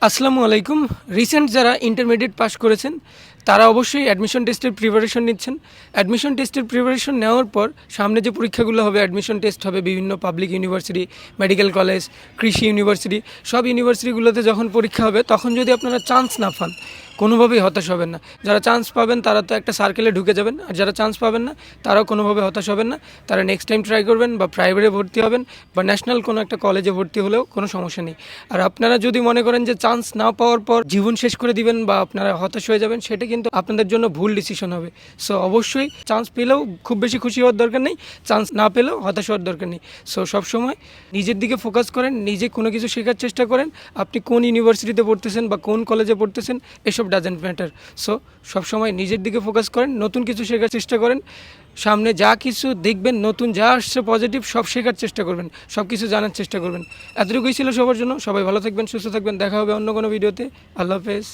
আসসালামু আলাইকুম। রিসেন্ট যারা ইন্টারমিডিয়েট পাস করেছেন তারা অবশ্যই অ্যাডমিশন টেস্টের প্রিপারেশন নিচ্ছেন। অ্যাডমিশন টেস্টের প্রিপারেশন নেওয়ার পর সামনে যে পরীক্ষাগুলো হবে, অ্যাডমিশন টেস্ট হবে বিভিন্ন পাবলিক ইউনিভার্সিটি, মেডিকেল কলেজ, কৃষি ইউনিভার্সিটি, সব ইউনিভার্সিটিগুলোতে যখন পরীক্ষা হবে তখন যদি আপনারা চান্স না পান, কোনোভাবেই হতাশ হবেন না। যারা চান্স পাবেন তারা তো একটা সার্কেলে ঢুকে যাবেন, আর যারা চান্স পাবেন না তারাও কোনোভাবে হতাশ হবেন না। তারা নেক্সট টাইম ট্রাই করবেন, বা প্রাইভেটে ভর্তি হবেন, বা ন্যাশনাল কোনো একটা কলেজে ভর্তি হলেও কোনো সমস্যা নেই। আর আপনারা যদি মনে করেন যে চান্স না পাওয়ার পর জীবন শেষ করে দিবেন বা আপনারা হতাশ হয়ে যাবেন, সেটা কিন্তু আপনাদের জন্য ভুল ডিসিশন হবে। সো অবশ্যই চান্স পেলেও খুব বেশি খুশি হওয়ার দরকার নেই, চান্স না পেলেও হতাশ হওয়ার দরকার নেই। সো সবসময় নিজের দিকে ফোকাস করেন, নিজে কোনো কিছু শেখার চেষ্টা করেন। আপনি কোন ইউনিভার্সিটিতে পড়তেছেন বা কোন কলেজে পড়তেছেন এসব ডাজেন্ট ম্যাটার। সো সবসময় নিজের দিকে ফোকাস করেন, নতুন কিছু শেখার চেষ্টা করেন। সামনে যা কিছু দেখবেন, নতুন যা আসছে পজিটিভ, সব শেখার চেষ্টা করবেন, সব কিছু জানার চেষ্টা করবেন। এতটুকুই ছিল সবার জন্য। সবাই ভালো থাকবেন, সুস্থ থাকবেন। দেখা হবে অন্য কোনো ভিডিওতে। আল্লাহ হাফেজ।